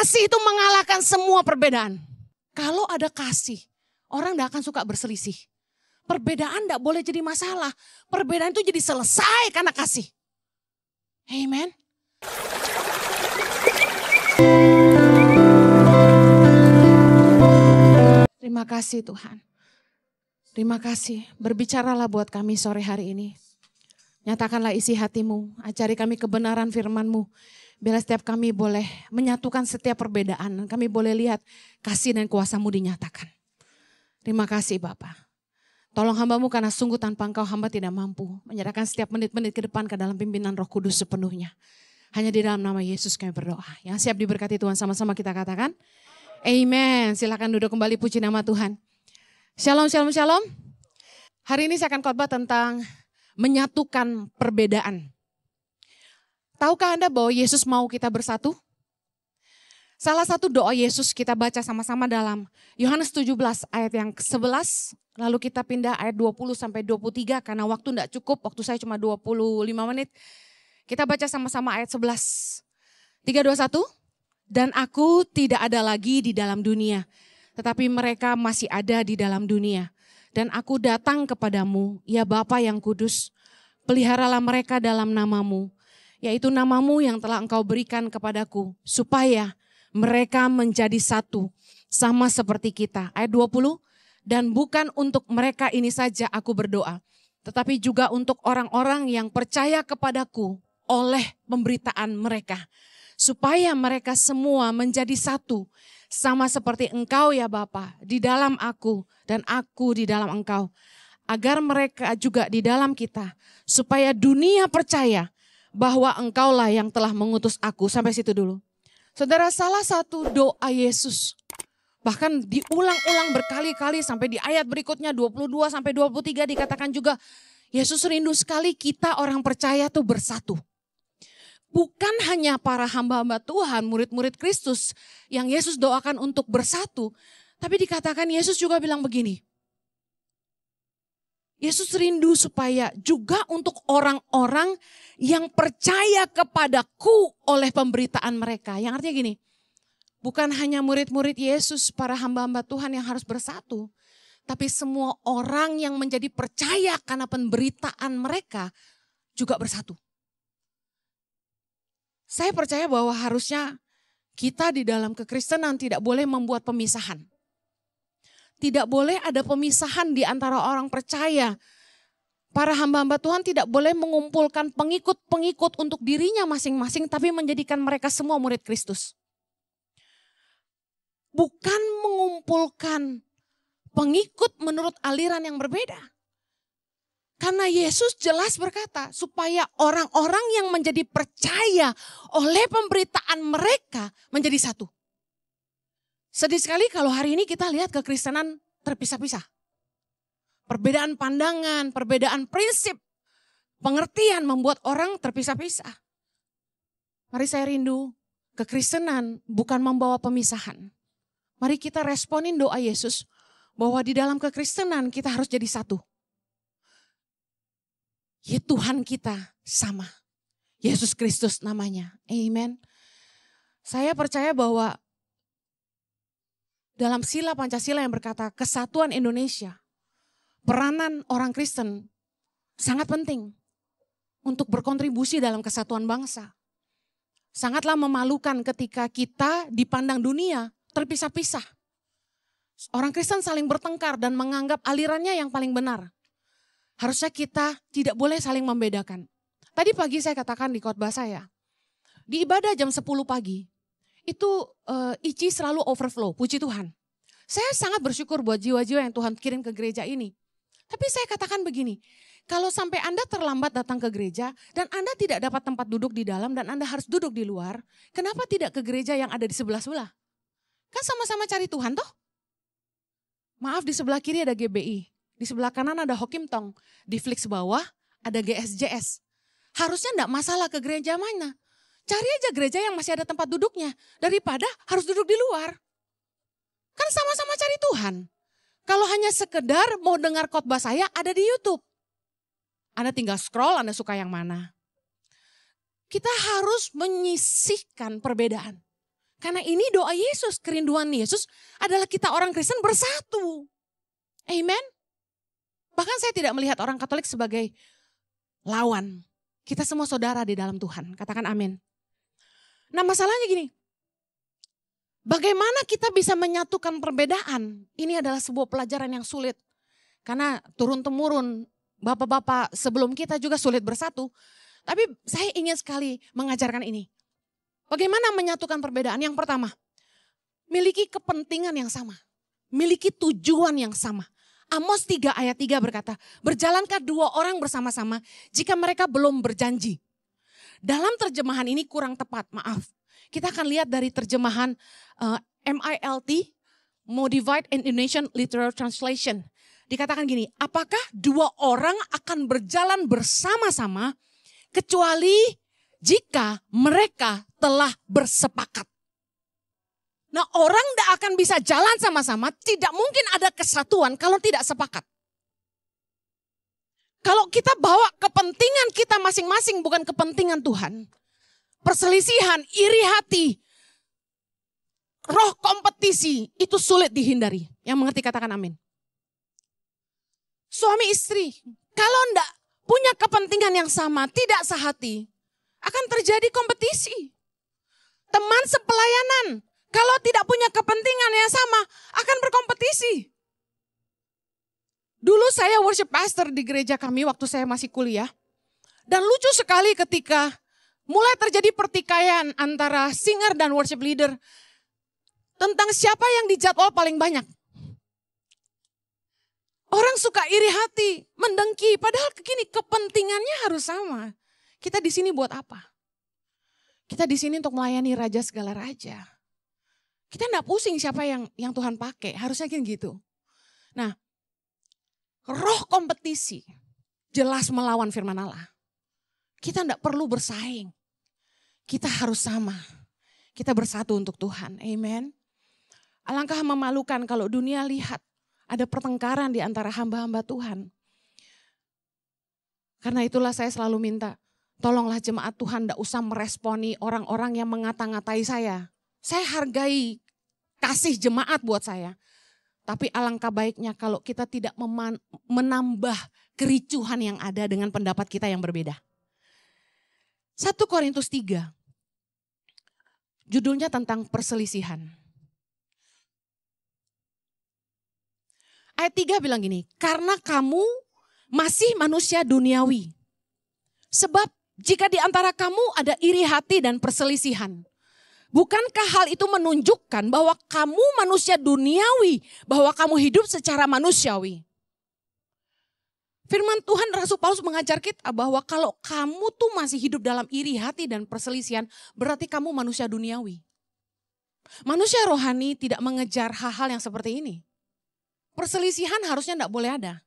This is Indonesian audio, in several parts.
Kasih itu mengalahkan semua perbedaan. Kalau ada kasih, orang tidak akan suka berselisih. Perbedaan tidak boleh jadi masalah. Perbedaan itu jadi selesai karena kasih. Amen. Terima kasih Tuhan. Terima kasih. Berbicaralah buat kami sore hari ini. Nyatakanlah isi hatimu. Ajari kami kebenaran firman-Mu. Biar setiap kami boleh menyatukan setiap perbedaan. Kami boleh lihat kasih dan kuasa-Mu dinyatakan. Terima kasih Bapa. Tolong hamba-Mu karena sungguh tanpa Engkau hamba tidak mampu. Menyerahkan setiap menit-menit ke depan ke dalam pimpinan Roh Kudus sepenuhnya. Hanya di dalam nama Yesus kami berdoa. Yang siap diberkati Tuhan, sama-sama kita katakan. Amen. Silakan duduk kembali, puji nama Tuhan. Shalom, shalom, shalom. Hari ini saya akan khotbah tentang menyatukan perbedaan. Tahukah Anda bahwa Yesus mau kita bersatu? Salah satu doa Yesus kita baca sama-sama dalam Yohanes 17 ayat yang ke-11. Lalu kita pindah ayat 20 sampai 23 karena waktu tidak cukup. Waktu saya cuma 25 menit. Kita baca sama-sama ayat 11. 3, 2, 1. Dan aku tidak ada lagi di dalam dunia. Tetapi mereka masih ada di dalam dunia. Dan aku datang kepadamu, ya Bapa yang kudus. Peliharalah mereka dalam namamu. Yaitu namamu yang telah engkau berikan kepadaku. Supaya mereka menjadi satu. Sama seperti kita. Ayat 20. Dan bukan untuk mereka ini saja aku berdoa. Tetapi juga untuk orang-orang yang percaya kepadaku oleh pemberitaan mereka. Supaya mereka semua menjadi satu. Sama seperti engkau ya Bapa. Di dalam aku dan aku di dalam engkau. Agar mereka juga di dalam kita. Supaya dunia percaya bahwa engkaulah yang telah mengutus aku. Sampai situ dulu. Saudara, salah satu doa Yesus. Bahkan diulang-ulang berkali-kali sampai di ayat berikutnya 22 sampai 23 dikatakan juga. Yesus rindu sekali kita orang percaya tuh bersatu. Bukan hanya para hamba-hamba Tuhan, murid-murid Kristus yang Yesus doakan untuk bersatu. Tapi dikatakan Yesus juga bilang begini. Yesus rindu supaya juga untuk orang-orang yang percaya kepadaku oleh pemberitaan mereka. Yang artinya gini, bukan hanya murid-murid Yesus, para hamba-hamba Tuhan yang harus bersatu. Tapi semua orang yang menjadi percaya karena pemberitaan mereka juga bersatu. Saya percaya bahwa harusnya kita di dalam kekristenan tidak boleh membuat pemisahan. Tidak boleh ada pemisahan di antara orang percaya. Para hamba-hamba Tuhan tidak boleh mengumpulkan pengikut-pengikut untuk dirinya masing-masing, tapi menjadikan mereka semua murid Kristus. Bukan mengumpulkan pengikut menurut aliran yang berbeda. Karena Yesus jelas berkata, supaya orang-orang yang menjadi percaya oleh pemberitaan mereka menjadi satu. Sedih sekali kalau hari ini kita lihat kekristenan terpisah-pisah. Perbedaan pandangan, perbedaan prinsip, pengertian membuat orang terpisah-pisah. Mari saya rindu, kekristenan bukan membawa pemisahan. Mari kita responin doa Yesus bahwa di dalam kekristenan kita harus jadi satu. Ya Tuhan kita sama. Yesus Kristus namanya. Amen. Saya percaya bahwa dalam sila Pancasila yang berkata kesatuan Indonesia, peranan orang Kristen sangat penting untuk berkontribusi dalam kesatuan bangsa. Sangatlah memalukan ketika kita dipandang dunia terpisah-pisah. Orang Kristen saling bertengkar dan menganggap alirannya yang paling benar. Harusnya kita tidak boleh saling membedakan. Tadi pagi saya katakan di khotbah saya, di ibadah jam 10 pagi, itu ICI selalu overflow, puji Tuhan. Saya sangat bersyukur buat jiwa-jiwa yang Tuhan kirim ke gereja ini. Tapi saya katakan begini, kalau sampai Anda terlambat datang ke gereja dan Anda tidak dapat tempat duduk di dalam dan Anda harus duduk di luar, kenapa tidak ke gereja yang ada di sebelah-sebelah? Kan sama-sama cari Tuhan toh? Maaf, di sebelah kiri ada GBI, di sebelah kanan ada Hokim Tong, di Flix bawah ada GSJS. Harusnya enggak masalah ke gereja mana. Cari aja gereja yang masih ada tempat duduknya daripada harus duduk di luar. Kan sama-sama cari Tuhan. Kalau hanya sekedar mau dengar khotbah saya ada di YouTube. Anda tinggal scroll, Anda suka yang mana. Kita harus menyisihkan perbedaan. Karena ini doa Yesus, kerinduan Yesus adalah kita orang Kristen bersatu. Amen. Bahkan saya tidak melihat orang Katolik sebagai lawan. Kita semua saudara di dalam Tuhan. Katakan amin. Nah masalahnya gini. Bagaimana kita bisa menyatukan perbedaan? Ini adalah sebuah pelajaran yang sulit. Karena turun-temurun bapak-bapak sebelum kita juga sulit bersatu. Tapi saya ingin sekali mengajarkan ini. Bagaimana menyatukan perbedaan? Yang pertama, miliki kepentingan yang sama. Miliki tujuan yang sama. Amos 3 ayat 3 berkata, berjalankah dua orang bersama-sama jika mereka belum berjanji? Dalam terjemahan ini kurang tepat, maaf. Kita akan lihat dari terjemahan MILT, Modified Indonesian Literal Translation. Dikatakan gini, apakah dua orang akan berjalan bersama-sama kecuali jika mereka telah bersepakat. Nah orang tidak akan bisa jalan sama-sama, tidak mungkin ada kesatuan kalau tidak sepakat. Kalau kita bawa kepentingan kita masing-masing bukan kepentingan Tuhan. Perselisihan, iri hati, roh kompetisi itu sulit dihindari. Yang mengerti katakan amin. Suami istri, kalau enggak punya kepentingan yang sama, tidak sehati, akan terjadi kompetisi. Teman sepelayanan, kalau tidak punya kepentingan yang sama, akan berkompetisi. Dulu saya worship pastor di gereja kami waktu saya masih kuliah. Dan lucu sekali ketika mulai terjadi pertikaian antara singer dan worship leader tentang siapa yang dijadwal paling banyak. Orang suka iri hati, mendengki, padahal begini kepentingannya harus sama. Kita di sini buat apa? Kita di sini untuk melayani raja segala raja. Kita enggak pusing siapa yang Tuhan pakai, harusnya kan gitu. Nah, roh kompetisi jelas melawan firman Allah. Kita tidak perlu bersaing. Kita harus sama. Kita bersatu untuk Tuhan. Amen. Alangkah memalukan kalau dunia lihat ada pertengkaran di antara hamba-hamba Tuhan. Karena itulah saya selalu minta, tolonglah jemaat Tuhan tidak usah meresponi orang-orang yang mengata-ngatai saya. Saya hargai kasih jemaat buat saya. Tapi alangkah baiknya kalau kita tidak menambah kericuhan yang ada dengan pendapat kita yang berbeda. 1 Korintus 3, judulnya tentang perselisihan. Ayat 3 bilang gini, karena kamu masih manusia duniawi. Sebab jika di antara kamu ada iri hati dan perselisihan, bukankah hal itu menunjukkan bahwa kamu manusia duniawi, bahwa kamu hidup secara manusiawi? Firman Tuhan Rasul Paulus mengajar kita bahwa kalau kamu tuh masih hidup dalam iri hati dan perselisihan, berarti kamu manusia duniawi. Manusia rohani tidak mengejar hal-hal yang seperti ini. Perselisihan harusnya tidak boleh ada.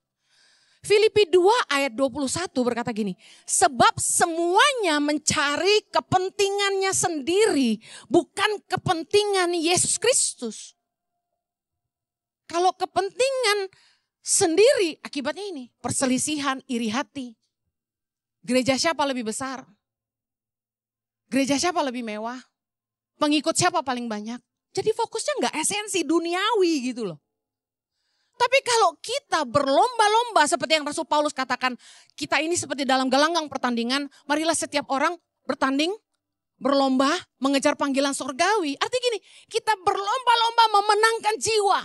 Filipi 2 ayat 21 berkata gini, sebab semuanya mencari kepentingannya sendiri, bukan kepentingan Yesus Kristus. Kalau kepentingan sendiri akibatnya ini, perselisihan, iri hati. Gereja siapa lebih besar? Gereja siapa lebih mewah? Pengikut siapa paling banyak? Jadi fokusnya nggak esensi duniawi gitu loh. Tapi kalau kita berlomba-lomba seperti yang Rasul Paulus katakan, kita ini seperti dalam gelanggang pertandingan, marilah setiap orang bertanding, berlomba, mengejar panggilan surgawi. Artinya gini, kita berlomba-lomba memenangkan jiwa.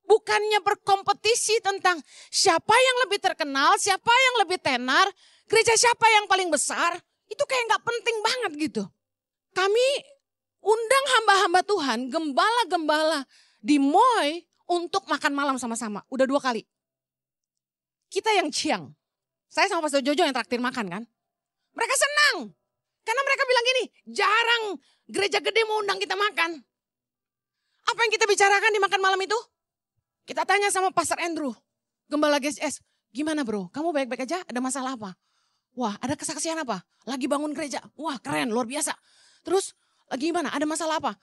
Bukannya berkompetisi tentang siapa yang lebih terkenal, siapa yang lebih tenar, gereja siapa yang paling besar, itu kayak gak penting banget gitu. Kami undang hamba-hamba Tuhan, gembala-gembala di Moy untuk makan malam sama-sama. Udah 2 kali. Kita yang ciang. Saya sama Pastor Jojo yang traktir makan kan. Mereka senang. Karena mereka bilang gini, jarang gereja gede mau undang kita makan. Apa yang kita bicarakan di makan malam itu? Kita tanya sama Pastor Andrew, gembala GSS, gimana bro, kamu baik-baik aja, ada masalah apa? Wah, ada kesaksian apa? Lagi bangun gereja, wah keren, luar biasa. Terus, lagi gimana, ada masalah apa?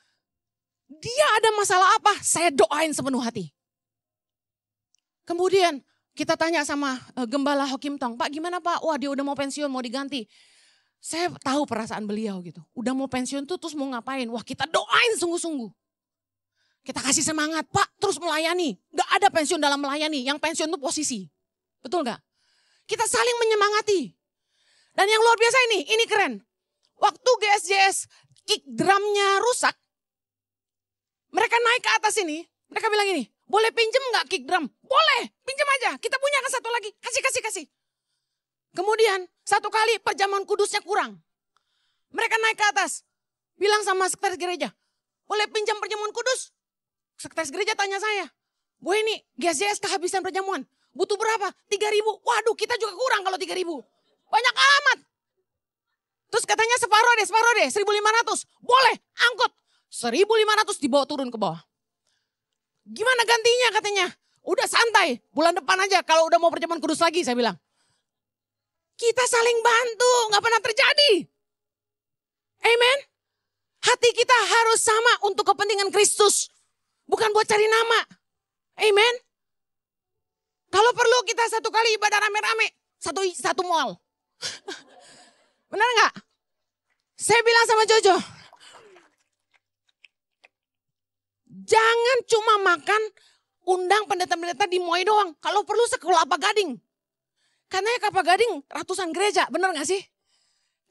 Dia ada masalah apa? Saya doain sepenuh hati. Kemudian, kita tanya sama Gembala Hokim Tong, Pak gimana Pak? Wah dia udah mau pensiun, mau diganti. Saya tahu perasaan beliau gitu. Udah mau pensiun tuh terus mau ngapain? Wah, kita doain sungguh-sungguh. Kita kasih semangat, Pak, terus melayani. Gak ada pensiun dalam melayani, yang pensiun tuh posisi. Betul gak? Kita saling menyemangati. Dan yang luar biasa ini keren. Waktu GSJS kick drumnya rusak, mereka naik ke atas ini, mereka bilang ini, boleh pinjem gak kick drum? Boleh, pinjem aja, kita punya kan satu lagi, kasih. Kemudian satu kali perjamuan kudusnya kurang. Mereka naik ke atas, bilang sama sekretaris gereja, boleh pinjam perjamuan kudus? Sekretaris gereja tanya saya, Bu ini GSJS kehabisan perjamuan, butuh berapa? 3.000, waduh kita juga kurang kalau 3.000. Banyak amat. Terus katanya separuh deh, 1.500. Boleh, angkut. 1.500 dibawa turun ke bawah. Gimana gantinya katanya? Udah santai, bulan depan aja kalau udah mau perjamuan kudus lagi, saya bilang. Kita saling bantu, gak pernah terjadi. Amen. Hati kita harus sama untuk kepentingan Kristus. Bukan buat cari nama. Amen. Kalau perlu kita satu kali ibadah rame-rame. Satu mall. Benar gak? Saya bilang sama Jojo. Jangan cuma makan, undang pendeta-pendeta di Moai doang. Kalau perlu sekolah apa Gading. Karena ya Kelapa Gading ratusan gereja, benar gak sih?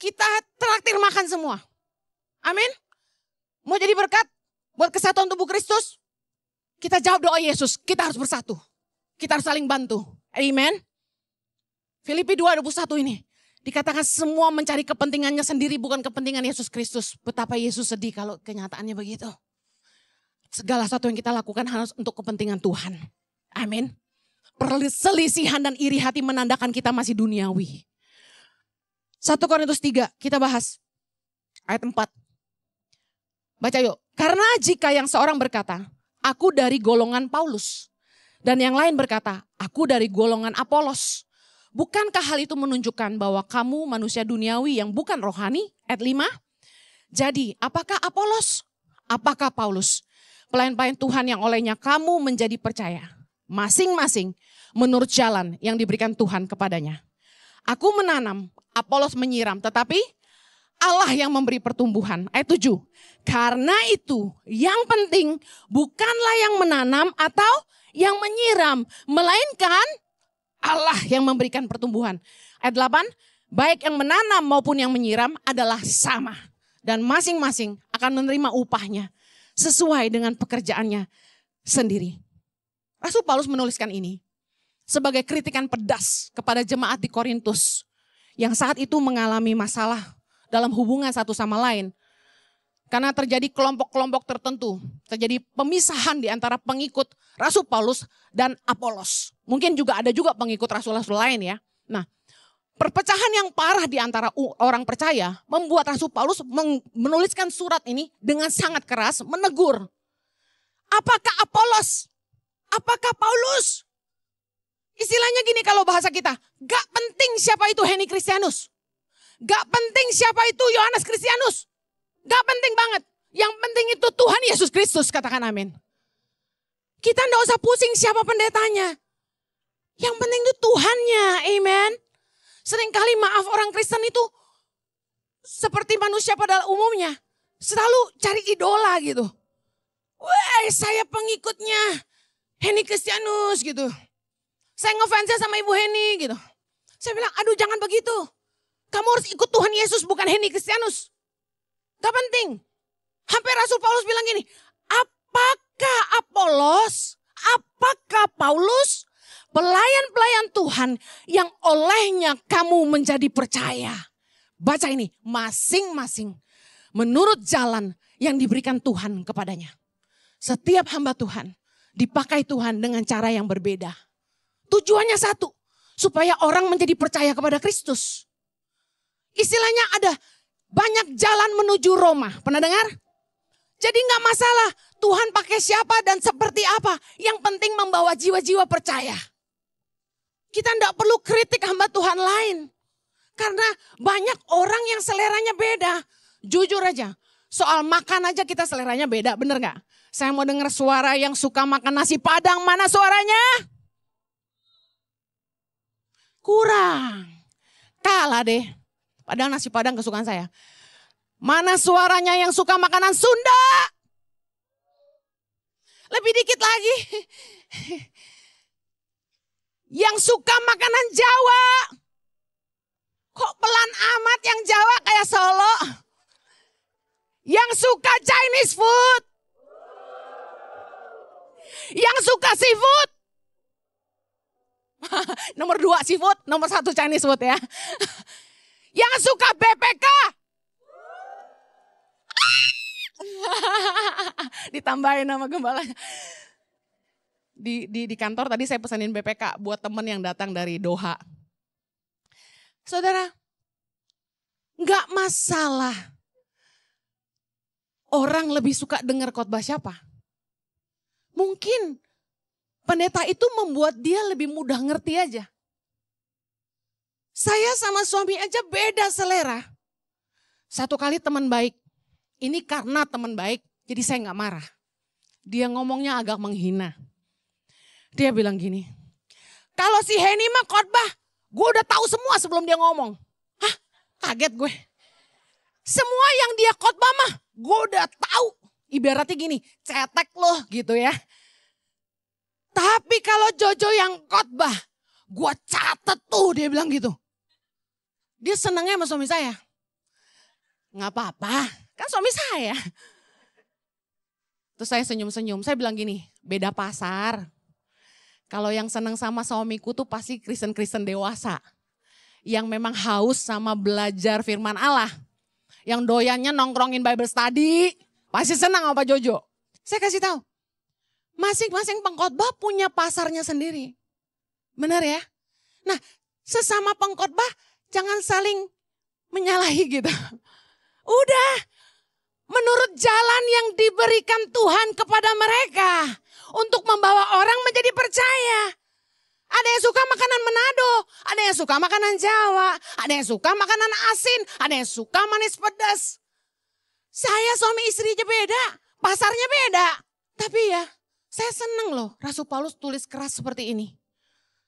Kita traktir makan semua. Amin. Mau jadi berkat buat kesatuan tubuh Kristus? Kita jawab doa Yesus, kita harus bersatu. Kita harus saling bantu. Amen. Filipi 2:21 ini. Dikatakan semua mencari kepentingannya sendiri, bukan kepentingan Yesus Kristus. Betapa Yesus sedih kalau kenyataannya begitu. Segala sesuatu yang kita lakukan harus untuk kepentingan Tuhan. Amin. Perselisihan dan iri hati menandakan kita masih duniawi. 1 Korintus 3 kita bahas. Ayat 4. Baca yuk. Karena jika yang seorang berkata, aku dari golongan Paulus. Dan yang lain berkata, aku dari golongan Apolos. Bukankah hal itu menunjukkan bahwa kamu manusia duniawi yang bukan rohani? Ayat 5. Jadi apakah Apolos? Apakah Paulus? Pelayan-pelayan Tuhan yang olehnya kamu menjadi percaya. Masing-masing menurut jalan yang diberikan Tuhan kepadanya. Aku menanam, Apolos menyiram, tetapi Allah yang memberi pertumbuhan. Ayat 7. Karena itu yang penting bukanlah yang menanam atau yang menyiram, melainkan Allah yang memberikan pertumbuhan. Ayat 8. Baik yang menanam maupun yang menyiram adalah sama. Dan masing-masing akan menerima upahnya sesuai dengan pekerjaannya sendiri. Rasul Paulus menuliskan ini sebagai kritikan pedas kepada jemaat di Korintus yang saat itu mengalami masalah dalam hubungan satu sama lain. Karena terjadi kelompok-kelompok tertentu, terjadi pemisahan di antara pengikut Rasul Paulus dan Apolos. Mungkin juga ada juga pengikut rasul-rasul lain ya. Nah, perpecahan yang parah di antara orang percaya membuat Rasul Paulus menuliskan surat ini dengan sangat keras menegur. Apakah Apolos? Apakah Paulus? Istilahnya gini kalau bahasa kita, gak penting siapa itu Henny Kristianus. Gak penting siapa itu Yohanes Kristianus. Gak penting banget. Yang penting itu Tuhan Yesus Kristus, katakan amin. Kita gak usah pusing siapa pendetanya. Yang penting itu Tuhannya, amen. Seringkali maaf orang Kristen itu seperti manusia pada umumnya. Selalu cari idola gitu. Wah, saya pengikutnya Henny Kristianus gitu. Saya ngefansnya sama Ibu Henny gitu. Saya bilang, aduh jangan begitu. Kamu harus ikut Tuhan Yesus bukan Henny Kristianus. Gak penting. Hampir Rasul Paulus bilang gini, apakah Apolos, apakah Paulus, pelayan-pelayan Tuhan yang olehnya kamu menjadi percaya. Baca ini, masing-masing menurut jalan yang diberikan Tuhan kepadanya. Setiap hamba Tuhan dipakai Tuhan dengan cara yang berbeda. Tujuannya satu, supaya orang menjadi percaya kepada Kristus. Istilahnya ada banyak jalan menuju Roma. Pernah dengar? Jadi gak masalah Tuhan pakai siapa dan seperti apa. Yang penting membawa jiwa-jiwa percaya. Kita gak perlu kritik hamba Tuhan lain. Karena banyak orang yang seleranya beda. Jujur aja, soal makan aja kita seleranya beda, bener gak? Saya mau dengar suara yang suka makan nasi padang, mana suaranya? Kurang. Kalah deh. Padahal nasi Padang kesukaan saya. Mana suaranya yang suka makanan Sunda? Lebih dikit lagi. Yang suka makanan Jawa. Kok pelan amat yang Jawa kayak Solo? Yang suka Chinese food. Yang suka seafood. Nomor 2 seafood, nomor 1 Chinese food ya. Yang suka BPK. Ditambahin nama gembalanya. Di kantor tadi saya pesanin BPK buat temen yang datang dari Doha. Saudara, gak masalah orang lebih suka dengar khotbah siapa. Mungkin pendeta itu membuat dia lebih mudah ngerti aja. Saya sama suami aja beda selera. Satu kali teman baik, ini karena teman baik, jadi saya gak marah. Dia ngomongnya agak menghina. Dia bilang gini, kalau si Henny mah khotbah, gue udah tahu semua sebelum dia ngomong. Hah? Kaget gue. Semua yang dia khotbah mah, gue udah tahu. Ibaratnya gini, cetek loh gitu ya. Tapi kalau Jojo yang khotbah, gue catet tuh, dia bilang gitu. Dia senangnya sama suami saya. Nggak apa-apa, kan suami saya. Terus saya senyum-senyum, saya bilang gini, beda pasar. Kalau yang senang sama suamiku tuh pasti Kristen-Kristen dewasa. Yang memang haus sama belajar firman Allah. Yang doyannya nongkrongin Bible study. Pasti senang sama Pak Jojo. Saya kasih tahu. Masing-masing pengkhotbah punya pasarnya sendiri. Benar ya? Nah, sesama pengkhotbah jangan saling menyalahi gitu. Udah, menurut jalan yang diberikan Tuhan kepada mereka. Untuk membawa orang menjadi percaya. Ada yang suka makanan Manado, ada yang suka makanan Jawa, ada yang suka makanan asin, ada yang suka manis pedas. Saya suami istri aja beda, pasarnya beda. Tapi ya, saya seneng loh Rasul Paulus tulis keras seperti ini.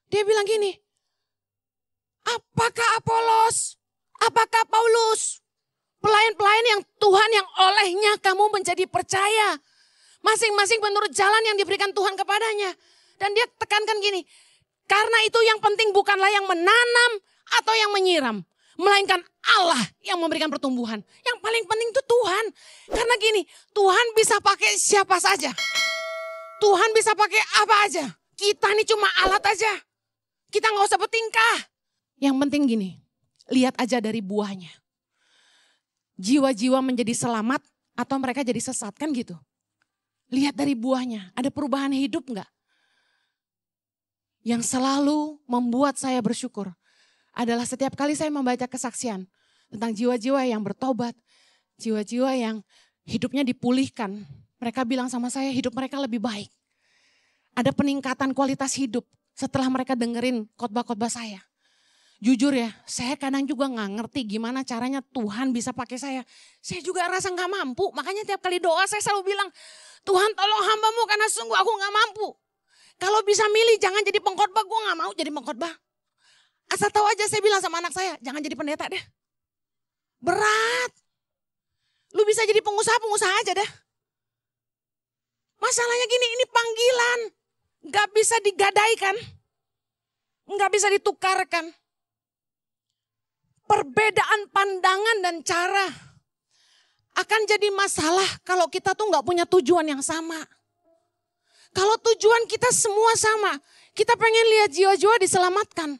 Dia bilang gini, apakah Apolos, apakah Paulus, pelayan-pelayan yang Tuhan yang olehnya kamu menjadi percaya. Masing-masing menurut jalan yang diberikan Tuhan kepadanya. Dan dia tekankan gini, karena itu yang penting bukanlah yang menanam atau yang menyiram. Melainkan Allah yang memberikan pertumbuhan. Yang paling penting itu Tuhan. Karena gini, Tuhan bisa pakai siapa saja. Tuhan bisa pakai apa aja. Kita ini cuma alat aja. Kita gak usah bertingkah. Yang penting gini, lihat aja dari buahnya. Jiwa-jiwa menjadi selamat atau mereka jadi sesat, kan gitu. Lihat dari buahnya, ada perubahan hidup enggak? Yang selalu membuat saya bersyukur adalah setiap kali saya membaca kesaksian tentang jiwa-jiwa yang bertobat, jiwa-jiwa yang hidupnya dipulihkan. Mereka bilang sama saya hidup mereka lebih baik. Ada peningkatan kualitas hidup setelah mereka dengerin khotbah-khotbah saya. Jujur ya, saya kadang juga gak ngerti gimana caranya Tuhan bisa pakai saya. Saya juga rasa gak mampu, makanya tiap kali doa saya selalu bilang, Tuhan tolong hamba-Mu karena sungguh aku gak mampu. Kalau bisa milih jangan jadi pengkhotbah, gue gak mau jadi pengkhotbah. Asal tahu aja saya bilang sama anak saya, jangan jadi pendeta deh. Berat. Lu bisa jadi pengusaha aja deh. Masalahnya gini, ini panggilan. Gak bisa digadaikan. Gak bisa ditukarkan. Perbedaan pandangan dan cara akan jadi masalah kalau kita tuh gak punya tujuan yang sama. Kalau tujuan kita semua sama, kita pengen lihat jiwa-jiwa diselamatkan.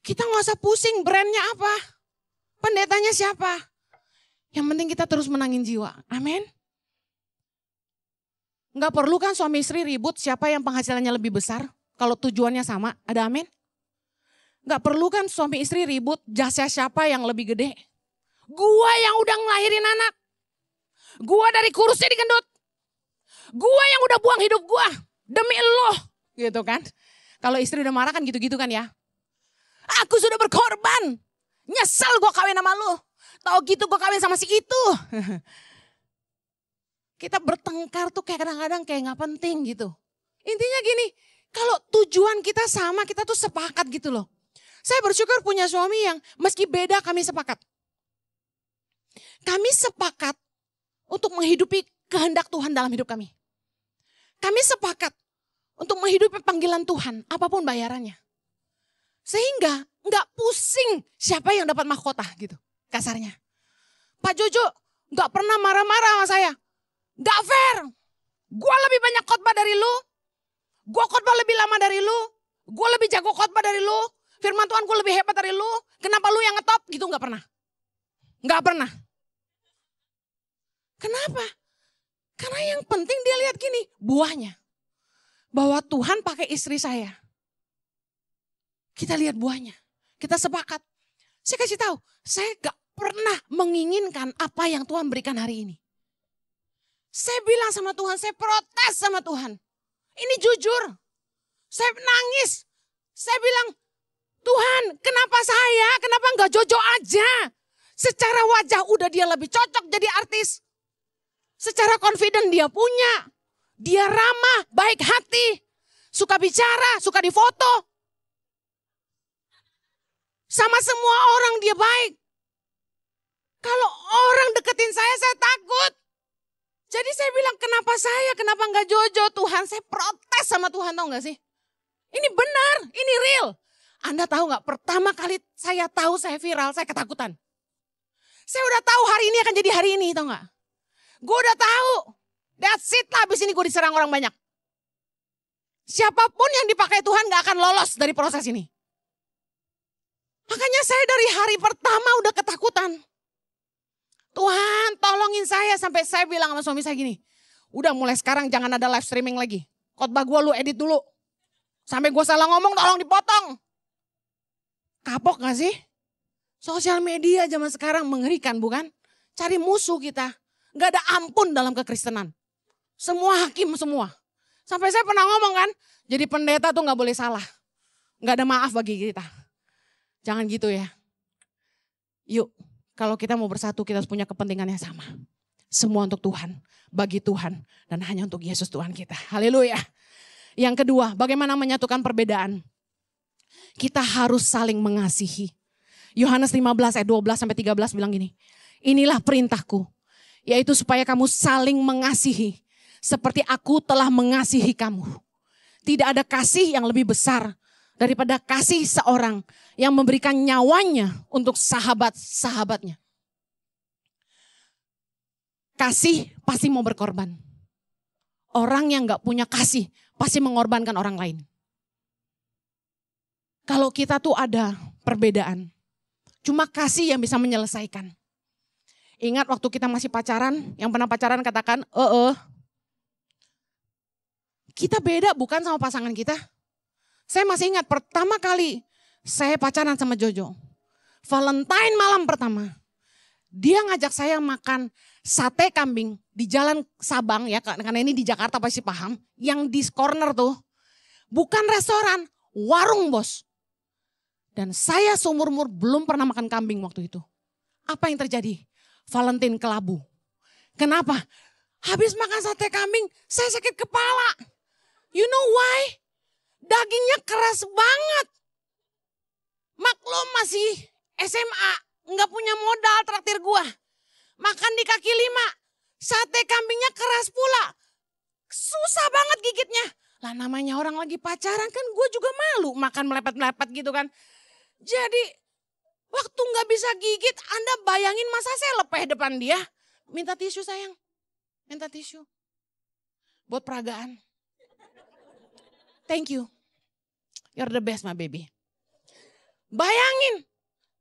Kita gak usah pusing brandnya apa, pendetanya siapa. Yang penting kita terus menangin jiwa, amin. Gak perlu kan suami istri ribut siapa yang penghasilannya lebih besar, kalau tujuannya sama, ada amin. Gak perlu kan suami istri ribut jasa siapa yang lebih gede. Gua yang udah ngelahirin anak. Gua dari kurus jadi gendut. Gua yang udah buang hidup gua. Demi lo. Gitu kan. Kalau istri udah marah kan gitu-gitu kan ya. Aku sudah berkorban. Nyesel gua kawin sama lo. Tahu gitu gua kawin sama si itu. Kita bertengkar tuh kayak kadang-kadang kayak gak penting gitu. Intinya gini. Kalau tujuan kita sama kita tuh sepakat gitu loh. Saya bersyukur punya suami yang meski beda kami sepakat. Kami sepakat untuk menghidupi kehendak Tuhan dalam hidup kami. Kami sepakat untuk menghidupi panggilan Tuhan, apapun bayarannya. Sehingga nggak pusing siapa yang dapat mahkota gitu, kasarnya. Pak Jojo nggak pernah marah-marah sama saya. Nggak fair. Gue lebih banyak khotbah dari lu. Gue khotbah lebih lama dari lu. Gue lebih jago khotbah dari lu. Firman Tuhan gue lebih hebat dari lu. Kenapa lu yang ngetop? Gitu nggak pernah. Nggak pernah. Kenapa? Karena yang penting dia lihat gini, buahnya. Bahwa Tuhan pakai istri saya. Kita lihat buahnya. Kita sepakat. Saya kasih tahu, saya gak pernah menginginkan apa yang Tuhan berikan hari ini. Saya bilang sama Tuhan, saya protes sama Tuhan. Ini jujur. Saya nangis. Saya bilang, Tuhan kenapa saya, kenapa gak Jojo aja? Secara wajah udah dia lebih cocok jadi artis. Secara confident dia punya. Dia ramah, baik hati. Suka bicara, suka difoto. Sama semua orang dia baik. Kalau orang deketin saya takut. Jadi saya bilang, kenapa saya, kenapa enggak Jojo? Tuhan, saya protes sama Tuhan, tahu gak sih? Ini benar, ini real. Anda tahu gak, pertama kali saya tahu saya viral, saya ketakutan. Saya udah tahu hari ini akan jadi hari ini, tahu gak? Gue udah tahu. That's it lah, habis ini gue diserang orang banyak. Siapapun yang dipakai Tuhan gak akan lolos dari proses ini. Makanya saya dari hari pertama udah ketakutan. Tuhan tolongin saya, sampai saya bilang sama suami saya gini. Udah mulai sekarang jangan ada live streaming lagi. Khotbah gue lu edit dulu. Sampai gue salah ngomong tolong dipotong. Kapok gak sih? Sosial media zaman sekarang mengerikan bukan? Cari musuh kita. Gak ada ampun dalam kekristenan. Semua hakim semua. Sampai saya pernah ngomong kan. Jadi pendeta tuh gak boleh salah. Gak ada maaf bagi kita. Jangan gitu ya. Yuk, kalau kita mau bersatu kita harus punya kepentingan yang sama. Semua untuk Tuhan, bagi Tuhan, dan hanya untuk Yesus Tuhan kita. Haleluya. Yang kedua, bagaimana menyatukan perbedaan? Kita harus saling mengasihi. Yohanes 15 ayat 12 sampai 13 bilang gini. Inilah perintahku, yaitu supaya kamu saling mengasihi. Seperti aku telah mengasihi kamu. Tidak ada kasih yang lebih besar daripada kasih seorang yang memberikan nyawanya untuk sahabat-sahabatnya. Kasih pasti mau berkorban. Orang yang gak punya kasih pasti mengorbankan orang lain. Kalau kita tuh ada perbedaan, cuma kasih yang bisa menyelesaikan. Ingat waktu kita masih pacaran, yang pernah pacaran katakan, kita beda bukan sama pasangan kita. Saya masih ingat pertama kali saya pacaran sama Jojo. Valentine malam pertama. Dia ngajak saya makan sate kambing di Jalan Sabang ya. Karena ini di Jakarta pasti paham. Yang di corner tuh. Bukan restoran, warung bos. Dan saya seumur-umur belum pernah makan kambing waktu itu. Apa yang terjadi? Valentine kelabu. Kenapa? Habis makan sate kambing, saya sakit kepala. You know why? Dagingnya keras banget. Maklum masih SMA, nggak punya modal traktir gua. Makan di kaki lima, sate kambingnya keras pula. Susah banget gigitnya. Lah namanya orang lagi pacaran kan gue juga malu makan melepet-melepet gitu kan. Jadi waktu nggak bisa gigit, Anda bayangin masa saya lepeh depan dia. Minta tisu sayang, minta tisu. Buat peragaan. Thank you. You're the best my baby. Bayangin,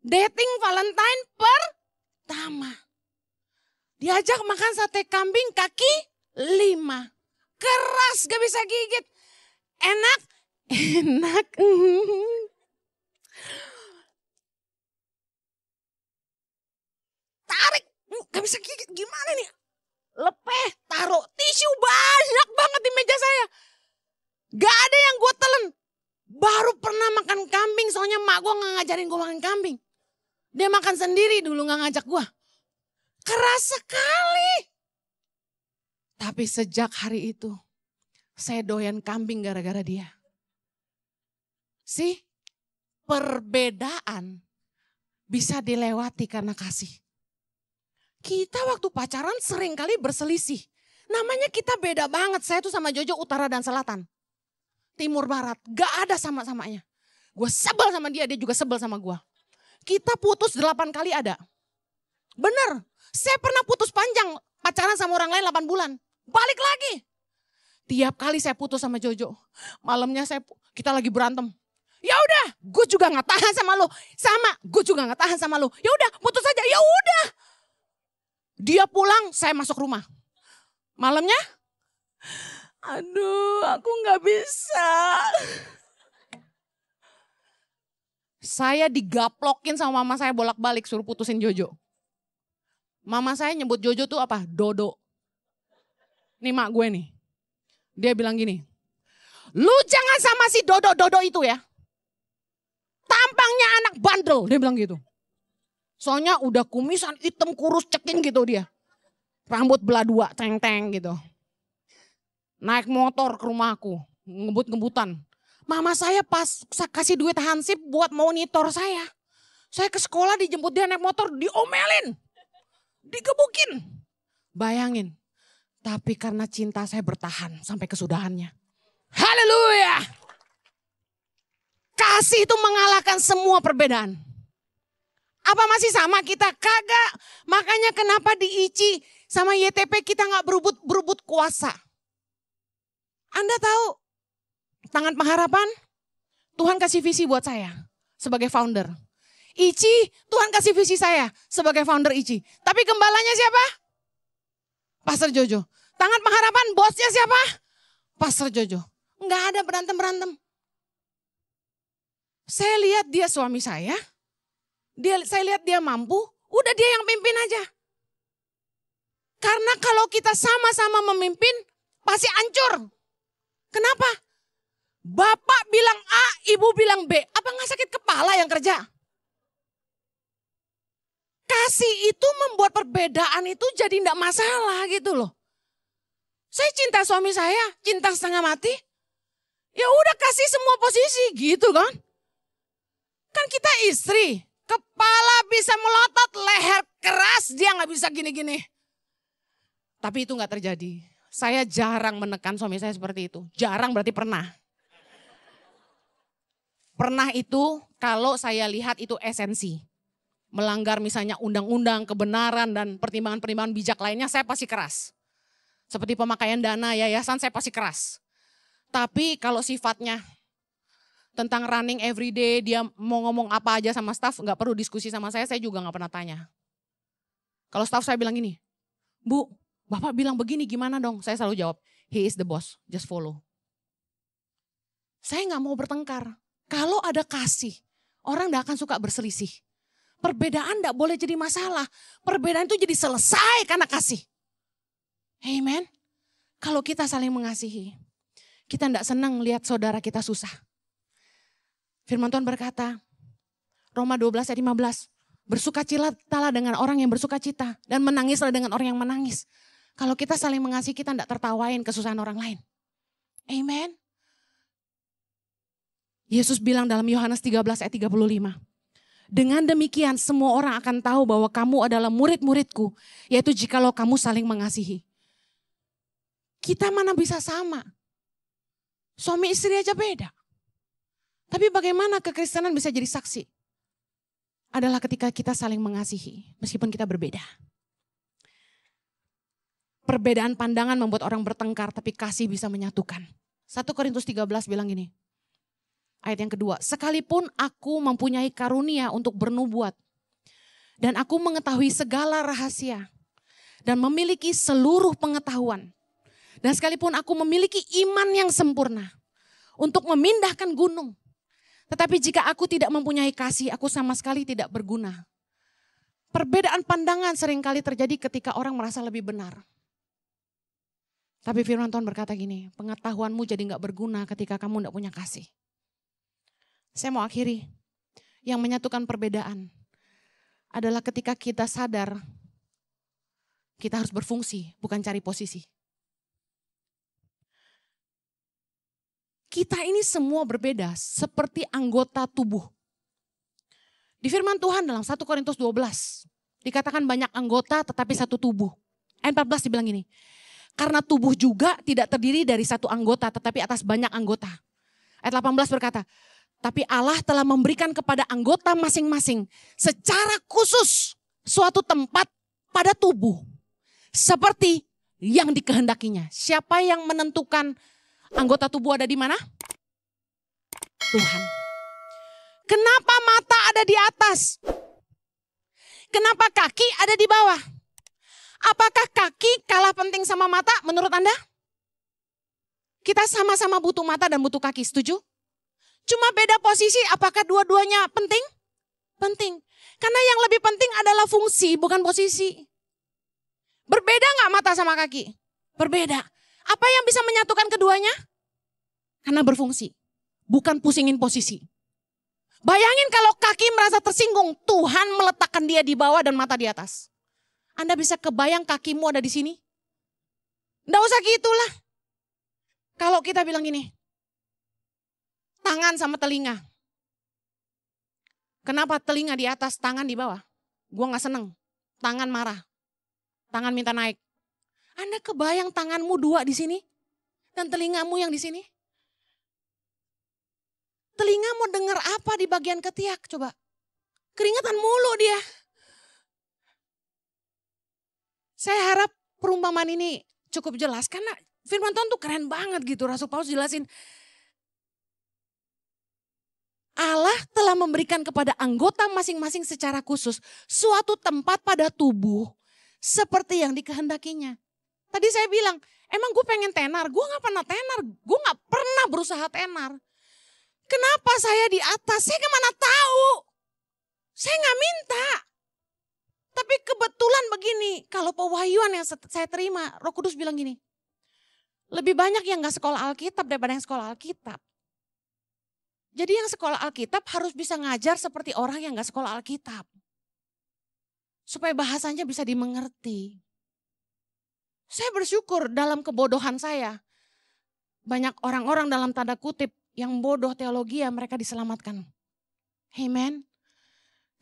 dating Valentine pertama. Diajak makan sate kambing kaki 5. Keras gak bisa gigit. Enak, enak. Tarik, gak bisa gigit. Gimana nih? Lepeh, taruh tisu banyak banget di meja saya. Gak ada yang gue telan. Baru pernah makan kambing, soalnya mak gue gak ngajarin gue makan kambing. Dia makan sendiri dulu, gak ngajak gue. Keras sekali. Tapi sejak hari itu, saya doyan kambing gara-gara dia. See, Perbedaan bisa dilewati karena kasih. Kita waktu pacaran sering kali berselisih. Namanya kita beda banget. Saya tuh sama Jojo utara dan selatan. Timur barat. Gak ada sama-samanya. Gue sebel sama dia juga sebel sama gue. Kita putus 8 kali ada. Bener. Saya pernah putus panjang. Pacaran sama orang lain 8 bulan. Balik lagi. Tiap kali saya putus sama Jojo. Malamnya kita lagi berantem. Ya udah, gue juga nggak tahan sama lo. Sama, gue juga nggak tahan sama lo. Ya udah, putus aja. Ya udah. Dia pulang, saya masuk rumah. Malamnya, aduh, aku nggak bisa. Saya digaplokin sama mama saya bolak-balik suruh putusin Jojo. Mama saya nyebut Jojo tuh apa? Dodo. Nih mak gue nih. Dia bilang gini, lu jangan sama si Dodo itu ya. Tampangnya anak bandel, dia bilang gitu. Soalnya udah kumisan hitam kurus ceking gitu dia. Rambut belah dua, teng-teng gitu. Naik motor ke rumahku, ngebut-ngebutan. Mama saya pas kasih duit hansip buat monitor saya. Saya ke sekolah dijemput dia naik motor, diomelin. Digebukin. Bayangin. Tapi karena cinta saya bertahan sampai kesudahannya. Haleluya. Kasih itu mengalahkan semua perbedaan. Apa masih sama kita? Kagak. Makanya kenapa di ICI sama YTP kita gak berebut kuasa. Anda tahu Tangan Pengharapan? Tuhan kasih visi buat saya sebagai founder. ICI, Tuhan kasih visi saya sebagai founder ICI. Tapi gembalanya siapa? Pastor Jojo. Tangan Pengharapan bosnya siapa? Pastor Jojo. Enggak ada berantem-berantem. Saya lihat dia suami saya. Saya lihat dia mampu. Udah dia yang pimpin aja. Karena kalau kita sama-sama memimpin pasti hancur. Kenapa? Bapak bilang A, ibu bilang B. Apa gak sakit kepala yang kerja? Kasih itu membuat perbedaan itu jadi gak masalah gitu loh. Saya cinta suami saya, cinta setengah mati. Ya udah kasih semua posisi gitu kan. Kan kita istri, kepala bisa melotot, leher keras, dia gak bisa gini-gini. Tapi itu gak terjadi. Saya jarang menekan suami saya seperti itu. Jarang berarti pernah. Pernah itu kalau saya lihat itu esensi. Melanggar misalnya undang-undang, kebenaran dan pertimbangan-pertimbangan bijak lainnya saya pasti keras. Seperti pemakaian dana yayasan saya pasti keras. Tapi kalau sifatnya tentang running everyday, dia mau ngomong apa aja sama staff, gak perlu diskusi sama saya juga gak pernah tanya. Kalau staff saya bilang gini, Bu, Bapak bilang begini gimana dong? Saya selalu jawab, he is the boss, just follow. Saya gak mau bertengkar. Kalau ada kasih, orang gak akan suka berselisih. Perbedaan gak boleh jadi masalah. Perbedaan itu jadi selesai karena kasih. Amen. Kalau kita saling mengasihi, kita gak senang lihat saudara kita susah. Firman Tuhan berkata, Roma 12 ayat 15, bersukacitalah dengan orang yang bersukacita dan menangislah dengan orang yang menangis. Kalau kita saling mengasihi, kita gak tertawain kesusahan orang lain. Amen. Yesus bilang dalam Yohanes 13 ayat 35. Dengan demikian semua orang akan tahu bahwa kamu adalah murid-muridku. Yaitu jikalau kamu saling mengasihi. Kita mana bisa sama. Suami istri aja beda. Tapi bagaimana kekristenan bisa jadi saksi? Adalah ketika kita saling mengasihi. Meskipun kita berbeda. Perbedaan pandangan membuat orang bertengkar. Tapi kasih bisa menyatukan. 1 Korintus 13 bilang gini. Ayat yang kedua, sekalipun aku mempunyai karunia untuk bernubuat dan aku mengetahui segala rahasia dan memiliki seluruh pengetahuan dan sekalipun aku memiliki iman yang sempurna untuk memindahkan gunung, tetapi jika aku tidak mempunyai kasih, aku sama sekali tidak berguna. Perbedaan pandangan seringkali terjadi ketika orang merasa lebih benar. Tapi firman Tuhan berkata gini, pengetahuanmu jadi gak berguna ketika kamu gak punya kasih. Saya mau akhiri, yang menyatukan perbedaan adalah ketika kita sadar kita harus berfungsi, bukan cari posisi. Kita ini semua berbeda seperti anggota tubuh. Di firman Tuhan dalam 1 Korintus 12. Dikatakan banyak anggota tetapi satu tubuh. Ayat 14 dibilang gini. Karena tubuh juga tidak terdiri dari satu anggota tetapi atas banyak anggota. Ayat 18 berkata, tapi Allah telah memberikan kepada anggota masing-masing secara khusus suatu tempat pada tubuh. Seperti yang dikehendakinya. Siapa yang menentukan anggota tubuh ada di mana? Tuhan. Kenapa mata ada di atas? Kenapa kaki ada di bawah? Apakah kaki kalah penting sama mata menurut Anda? Kita sama-sama butuh mata dan butuh kaki, setuju? Cuma beda posisi, apakah dua-duanya penting? Penting. Karena yang lebih penting adalah fungsi, bukan posisi. Berbeda gak mata sama kaki? Berbeda. Apa yang bisa menyatukan keduanya? Karena berfungsi, bukan pusingin posisi. Bayangin kalau kaki merasa tersinggung, Tuhan meletakkan dia di bawah dan mata di atas. Anda bisa kebayang kakimu ada di sini? Nggak usah gitulah. Kalau kita bilang gini, tangan sama telinga. Kenapa telinga di atas, tangan di bawah? Gua nggak seneng. Tangan marah, tangan minta naik. Anda kebayang tanganmu dua di sini dan telingamu yang di sini? Telinga mau dengar apa di bagian ketiak coba? Keringetan mulu dia. Saya harap perumpamaan ini cukup jelas karena firman Tuhan tuh keren banget gitu. Rasul Paulus jelasin. Allah telah memberikan kepada anggota masing-masing secara khusus suatu tempat pada tubuh seperti yang dikehendakinya. Tadi saya bilang, emang gue pengen tenar? Gue gak pernah tenar, gue gak pernah berusaha tenar. Kenapa saya di atas? Saya kemana tahu? Saya gak minta. Tapi kebetulan begini, kalau pewahyuan yang saya terima, Roh Kudus bilang gini, lebih banyak yang gak sekolah Alkitab daripada yang sekolah Alkitab. Jadi yang sekolah Alkitab harus bisa ngajar seperti orang yang gak sekolah Alkitab. Supaya bahasanya bisa dimengerti. Saya bersyukur dalam kebodohan saya. Banyak orang-orang dalam tanda kutip yang bodoh teologi ya mereka diselamatkan. Amen.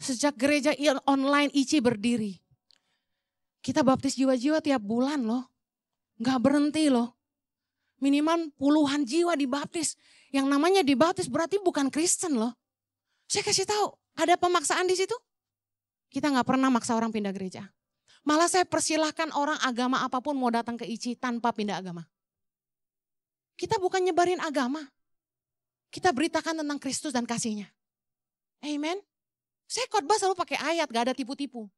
Sejak gereja online ICI berdiri. Kita baptis jiwa-jiwa tiap bulan loh. Gak berhenti loh. Minimal puluhan jiwa dibaptis. Yang namanya dibaptis berarti bukan Kristen loh. Saya kasih tahu, ada pemaksaan di situ? Kita gak pernah maksa orang pindah gereja. Malah saya persilahkan orang agama apapun mau datang ke ICI tanpa pindah agama. Kita bukan nyebarin agama. Kita beritakan tentang Kristus dan kasihnya. Amen. Saya khotbah selalu pakai ayat, gak ada tipu-tipu.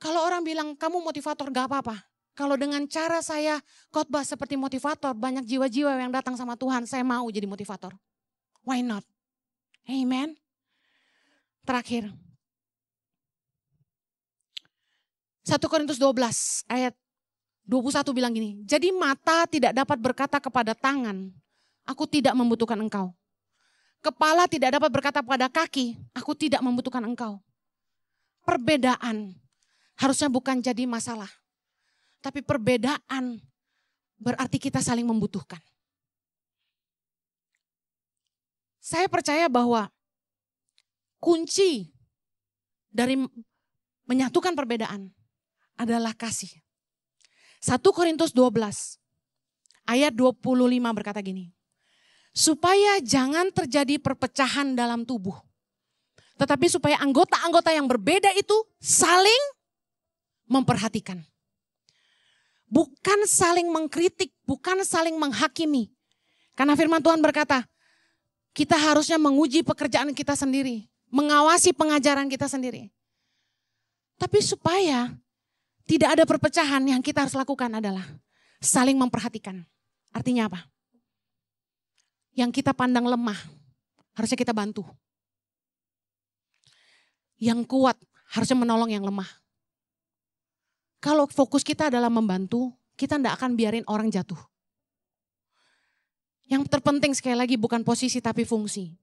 Kalau orang bilang kamu motivator gak apa-apa. Kalau dengan cara saya khotbah seperti motivator, banyak jiwa-jiwa yang datang sama Tuhan, saya mau jadi motivator. Why not? Amen. Terakhir. 1 Korintus 12 ayat 21 bilang gini, jadi mata tidak dapat berkata kepada tangan, aku tidak membutuhkan engkau. Kepala tidak dapat berkata kepada kaki, aku tidak membutuhkan engkau. Perbedaan harusnya bukan jadi masalah. Tapi perbedaan berarti kita saling membutuhkan. Saya percaya bahwa kunci dari menyatukan perbedaan adalah kasih. 1 Korintus 12 ayat 25 berkata gini. Supaya jangan terjadi perpecahan dalam tubuh. Tetapi supaya anggota-anggota yang berbeda itu saling memperhatikan. Bukan saling mengkritik, bukan saling menghakimi. Karena firman Tuhan berkata, kita harusnya menguji pekerjaan kita sendiri. Mengawasi pengajaran kita sendiri. Tapi supaya tidak ada perpecahan, yang kita harus lakukan adalah saling memperhatikan. Artinya apa? Yang kita pandang lemah, harusnya kita bantu. Yang kuat, harusnya menolong yang lemah. Kalau fokus kita adalah membantu, kita tidak akan biarin orang jatuh. Yang terpenting sekali lagi bukan posisi tapi fungsi.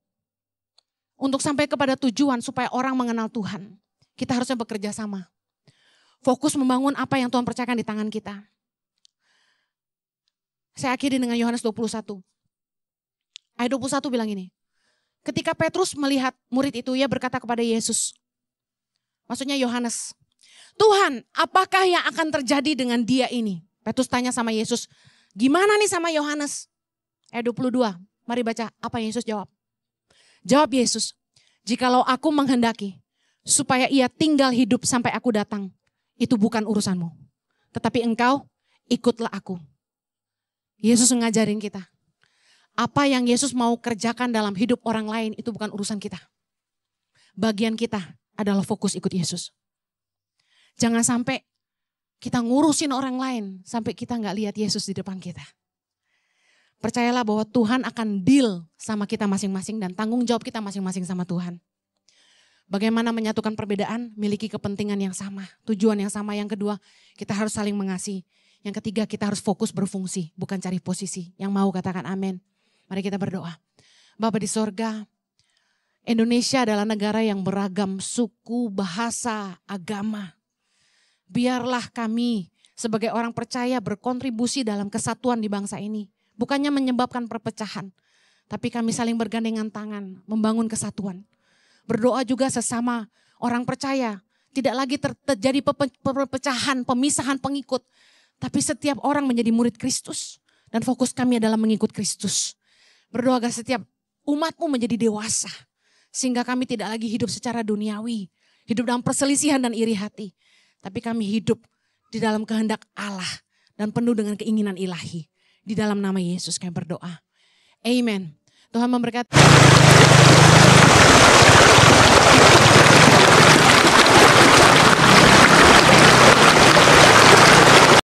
Untuk sampai kepada tujuan supaya orang mengenal Tuhan, kita harusnya bekerja sama. Fokus membangun apa yang Tuhan percayakan di tangan kita. Saya akhiri dengan Yohanes 21. Ayat 21 bilang ini. Ketika Petrus melihat murid itu, ia berkata kepada Yesus, maksudnya Yohanes, Tuhan, apakah yang akan terjadi dengan dia ini? Petrus tanya sama Yesus, gimana nih sama Yohanes? Ayat 22, mari baca apa Yesus jawab. Jawab Yesus, jikalau aku menghendaki supaya ia tinggal hidup sampai aku datang, itu bukan urusanmu. Tetapi engkau ikutlah aku. Yesus ngajarin kita. Apa yang Yesus mau kerjakan dalam hidup orang lain itu bukan urusan kita. Bagian kita adalah fokus ikut Yesus. Jangan sampai kita ngurusin orang lain sampai kita gak lihat Yesus di depan kita. Percayalah bahwa Tuhan akan deal sama kita masing-masing dan tanggung jawab kita masing-masing sama Tuhan. Bagaimana menyatukan perbedaan, miliki kepentingan yang sama, tujuan yang sama. Yang kedua, kita harus saling mengasihi. Yang ketiga, kita harus fokus berfungsi, bukan cari posisi. Yang mau katakan amin. Mari kita berdoa. Bapa di sorga, Indonesia adalah negara yang beragam suku, bahasa, agama. Biarlah kami sebagai orang percaya berkontribusi dalam kesatuan di bangsa ini. Bukannya menyebabkan perpecahan, tapi kami saling bergandengan tangan, membangun kesatuan. Berdoa juga sesama orang percaya, tidak lagi terjadi perpecahan, pemisahan pengikut. Tapi setiap orang menjadi murid Kristus. Dan fokus kami adalah mengikut Kristus. Berdoa agar setiap umatmu menjadi dewasa. Sehingga kami tidak lagi hidup secara duniawi. Hidup dalam perselisihan dan iri hati. Tapi kami hidup di dalam kehendak Allah. Dan penuh dengan keinginan ilahi. Di dalam nama Yesus kami berdoa. Amen. Tuhan memberkati.